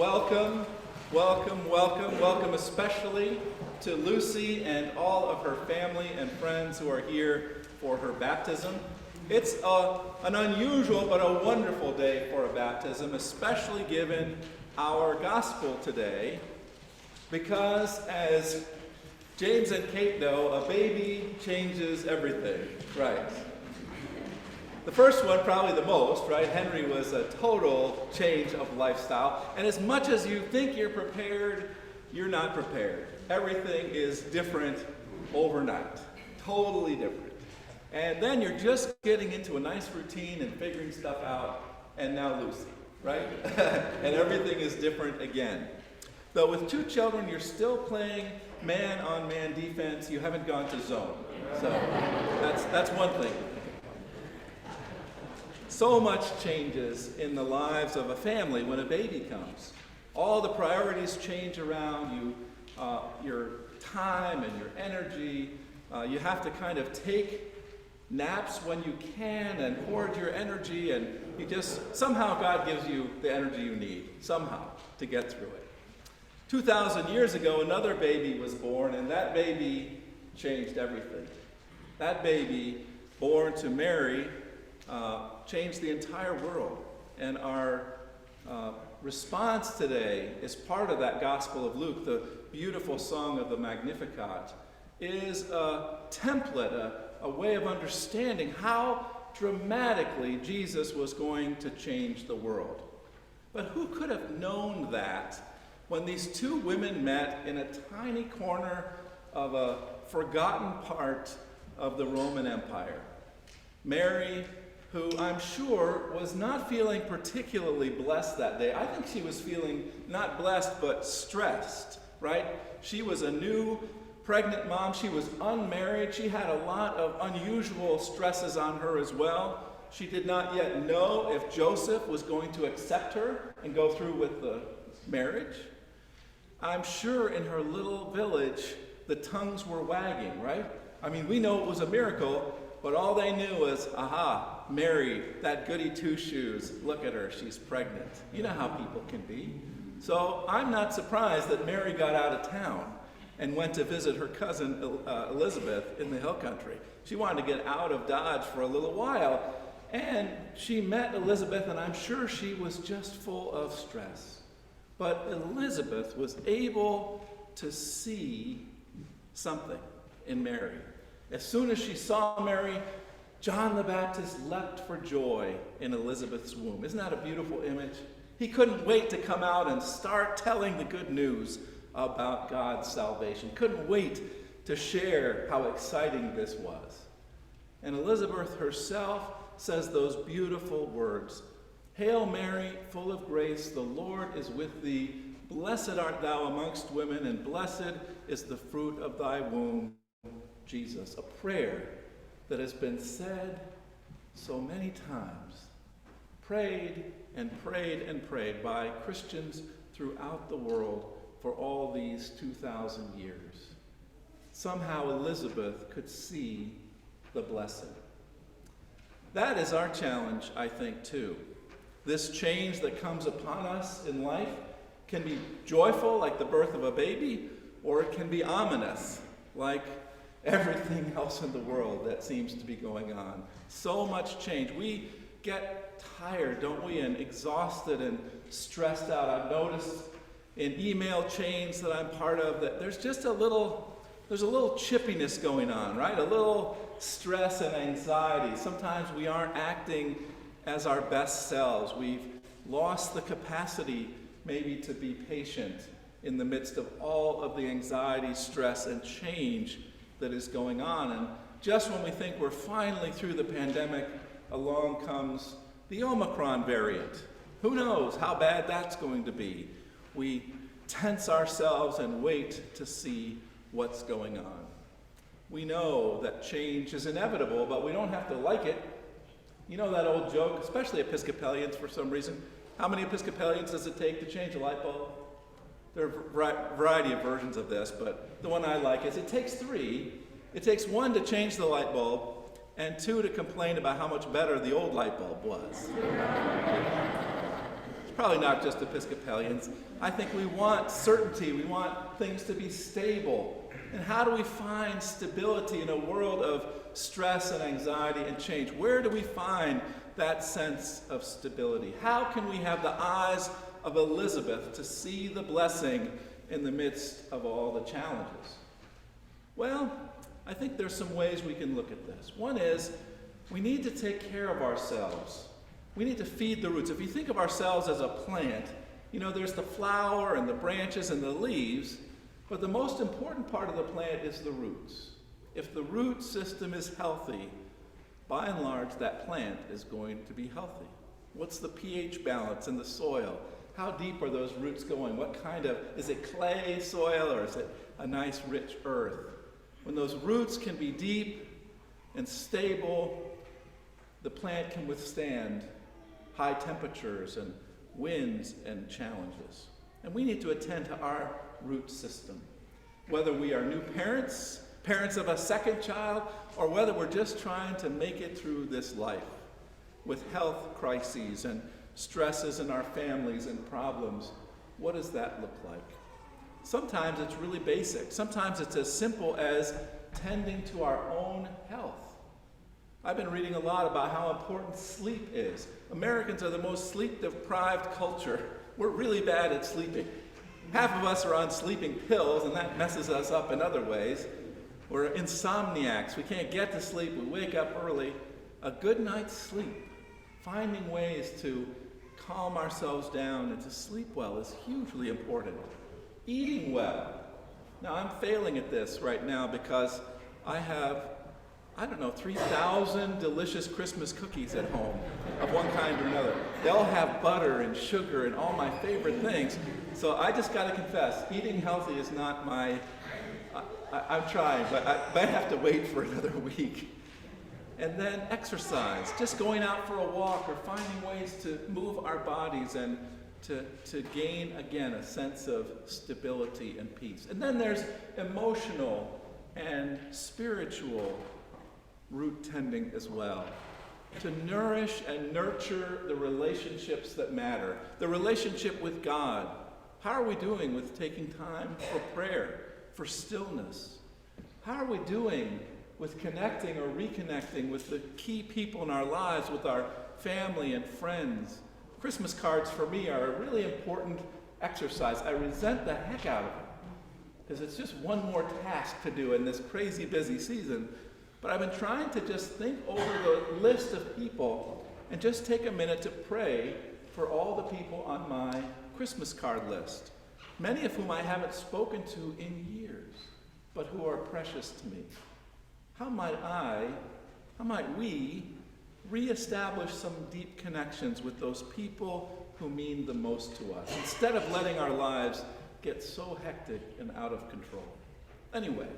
Welcome, welcome especially to Lucy and all of her family and friends who are here for her baptism. It's an unusual but a wonderful day for a baptism, especially given our gospel today, because as James and Kate know, a baby changes everything, right? The first one, probably the most, right? Henry was a total change of lifestyle. And as much as you think you're prepared, you're not prepared. Everything is different overnight. Totally different. And then you're just getting into a nice routine and figuring stuff out. And now Lucy, right? And everything is different again. Though with two children, you're still playing man-on-man defense. You haven't gone to zone. So that's one thing. So much changes in the lives of a family when a baby comes. All the priorities change around you, your time and your energy. You have to kind of take naps when you can and hoard your energy, and you just, somehow God gives you the energy you need, somehow, to get through it. 2,000 years ago, another baby was born, and that baby changed everything. That baby, born to Mary, changed the entire world. And our response today is part of that Gospel of Luke, the beautiful song of the Magnificat, is a template, a way of understanding how dramatically Jesus was going to change the world. But who could have known that when these two women met in a tiny corner of a forgotten part of the Roman Empire? Mary, who I'm sure was not feeling particularly blessed that day. I think she was feeling not blessed, but stressed, right? She was a new pregnant mom. She was unmarried. She had a lot of unusual stresses on her as well. She did not yet know if Joseph was going to accept her and go through with the marriage. I'm sure in her little village, the tongues were wagging, right? I mean, we know it was a miracle, but all they knew was, aha, Mary, that goody two-shoes, look at her, she's pregnant. You know how people can be. So I'm not surprised that Mary got out of town and went to visit her cousin Elizabeth in the hill country. She wanted to get out of Dodge for a little while, and she met Elizabeth, and I'm sure she was just full of stress. But Elizabeth was able to see something in Mary. As soon as she saw Mary, John the Baptist leapt for joy in Elizabeth's womb. Isn't that a beautiful image? He couldn't wait to come out and start telling the good news about God's salvation. Couldn't wait to share how exciting this was. And Elizabeth herself says those beautiful words, "Hail Mary, full of grace, the Lord is with thee. Blessed art thou amongst women, and blessed is the fruit of thy womb, Jesus." A prayer that has been said so many times, prayed and prayed and prayed by Christians throughout the world for all these 2,000 years. Somehow Elizabeth could see the blessed. That is our challenge, I think, too. This change that comes upon us in life can be joyful, like the birth of a baby, or it can be ominous, like everything else in the world that seems to be going on. So much change. We get tired, don't we, and exhausted and stressed out. I've noticed in email chains that I'm part of that there's a little chippiness going on, right? A little stress and anxiety. Sometimes we aren't acting as our best selves. We've lost the capacity maybe to be patient in the midst of all of the anxiety, stress, and change that is going on. And just when we think we're finally through the pandemic, along comes the Omicron variant. Who knows how bad that's going to be? We tense ourselves and wait to see what's going on. We know that change is inevitable, but we don't have to like it. You know that old joke, especially Episcopalians for some reason. How many Episcopalians does it take to change a light bulb? There are a variety of versions of this, but the one I like is it takes 3. It takes 1 to change the light bulb, and 2 to complain about how much better the old light bulb was. It's probably not just Episcopalians. I think we want certainty. We want things to be stable. And how do we find stability in a world of stress and anxiety and change? Where do we find that sense of stability? How can we have the eyes of Elizabeth to see the blessing in the midst of all the challenges? Well, I think there's some ways we can look at this. One is we need to take care of ourselves. We need to feed the roots. If you think of ourselves as a plant, there's the flower and the branches and the leaves, but the most important part of the plant is the roots. If the root system is healthy, by and large, that plant is going to be healthy. What's the pH balance in the soil? How deep are those roots going? Is it clay soil or is it a nice rich earth? When those roots can be deep and stable, the plant can withstand high temperatures and winds and challenges. And we need to attend to our root system. Whether we are new parents, parents of a second child, or whether we're just trying to make it through this life with health crises and stresses in our families and problems, what does that look like? Sometimes it's really basic. Sometimes it's as simple as tending to our own health. I've been reading a lot about how important sleep is. Americans are the most sleep-deprived culture. We're really bad at sleeping. Half of us are on sleeping pills, and that messes us up in other ways. We're insomniacs. We can't get to sleep. We wake up early. A good night's sleep, finding ways to calm ourselves down and to sleep well is hugely important. Eating well. Now, I'm failing at this right now because I have 3,000 delicious Christmas cookies at home of one kind or another. They all have butter and sugar and all my favorite things. So I just got to confess, eating healthy is not my, I'm trying, but I have to wait for another week. And then exercise, just going out for a walk or finding ways to move our bodies and to gain, again, a sense of stability and peace. And then there's emotional and spiritual root tending as well. To nourish and nurture the relationships that matter. The relationship with God. How are we doing with taking time for prayer, for stillness? How are we doing with connecting or reconnecting with the key people in our lives, with our family and friends? Christmas cards for me are a really important exercise. I resent the heck out of it because it's just one more task to do in this crazy busy season. But I've been trying to just think over the list of people and just take a minute to pray for all the people on my Christmas card list, many of whom I haven't spoken to in years, but who are precious to me. How might we reestablish some deep connections with those people who mean the most to us, instead of letting our lives get so hectic and out of control? Anyway,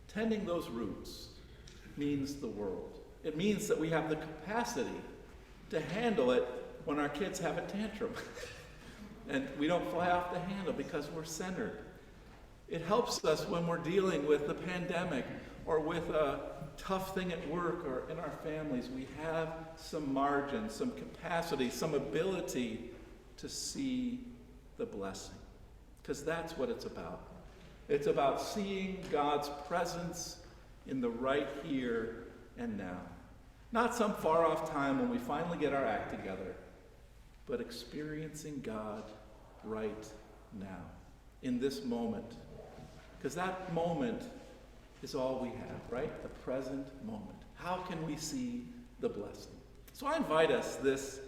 tending those roots means the world. It means that we have the capacity to handle it when our kids have a tantrum. And we don't fly off the handle because we're centered. It helps us when we're dealing with the pandemic or with a tough thing at work or in our families. We have some margin, some capacity, some ability to see the blessing. Because that's what it's about. It's about seeing God's presence in the right here and now. Not some far off time when we finally get our act together, but experiencing God right now, in this moment. Because that moment is all we have, right? The present moment. How can we see the blessing? So I invite us this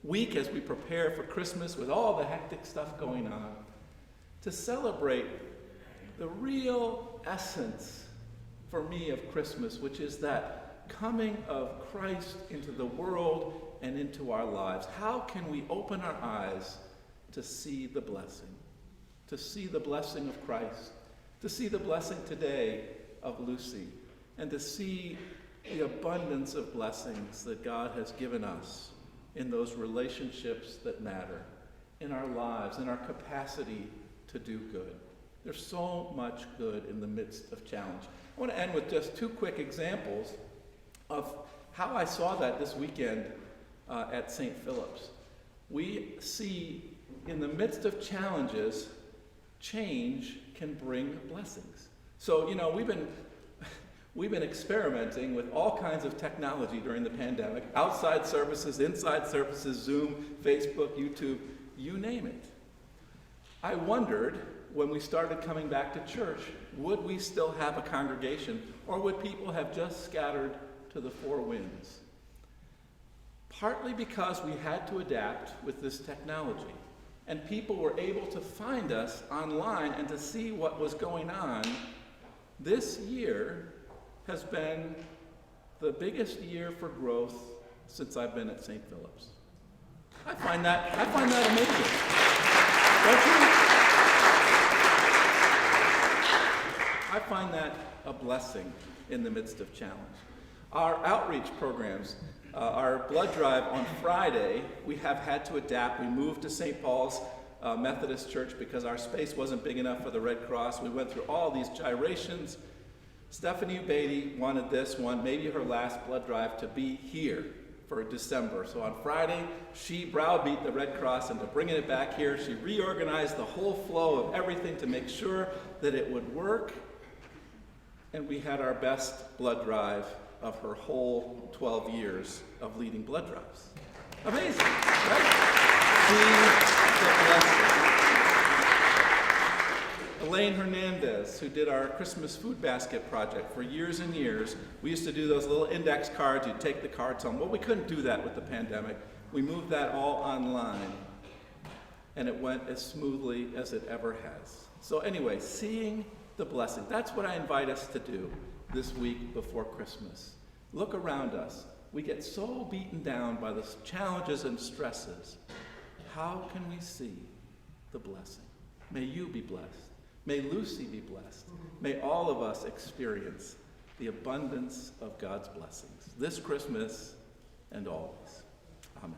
week as we prepare for Christmas with all the hectic stuff going on, to celebrate the real essence for me of Christmas, which is that coming of Christ into the world and into our lives. How can we open our eyes to see the blessing? To see the blessing of Christ, to see the blessing today of Lucy, and to see the abundance of blessings that God has given us in those relationships that matter, in our lives, in our capacity to do good. There's so much good in the midst of challenge. I want to end with just two quick examples of how I saw that this weekend at St. Philip's. we see in the midst of challenges, change can bring blessings. So, we've been experimenting with all kinds of technology during the pandemic, outside services, inside services, Zoom, Facebook, YouTube, you name it. I wondered, when we started coming back to church, would we still have a congregation, or would people have just scattered to the four winds? Partly because we had to adapt with this technology, and people were able to find us online and to see what was going on. This year has been the biggest year for growth since I've been at St. Philip's. I find that amazing. Don't you? I find that a blessing in the midst of challenge. Our outreach programs, our blood drive on Friday, we have had to adapt. We moved to St. Paul's Methodist Church because our space wasn't big enough for the Red Cross. We went through all these gyrations. Stephanie Beatty wanted this one, maybe her last blood drive, to be here for December. So on Friday, she browbeat the Red Cross into bringing it back here. She reorganized the whole flow of everything to make sure that it would work. And we had our best blood drive of her whole 12 years of leading blood drives. Amazing, right? See the blessing. Elaine Hernandez, who did our Christmas food basket project for years and years, we used to do those little index cards. You'd take the cards home. Well, we couldn't do that with the pandemic. We moved that all online, and it went as smoothly as it ever has. So anyway, seeing the blessing. That's what I invite us to do this week before Christmas. Look around us. We get so beaten down by the challenges and stresses. How can we see the blessing? May you be blessed. May Lucy be blessed. May all of us experience the abundance of God's blessings this Christmas and always. Amen.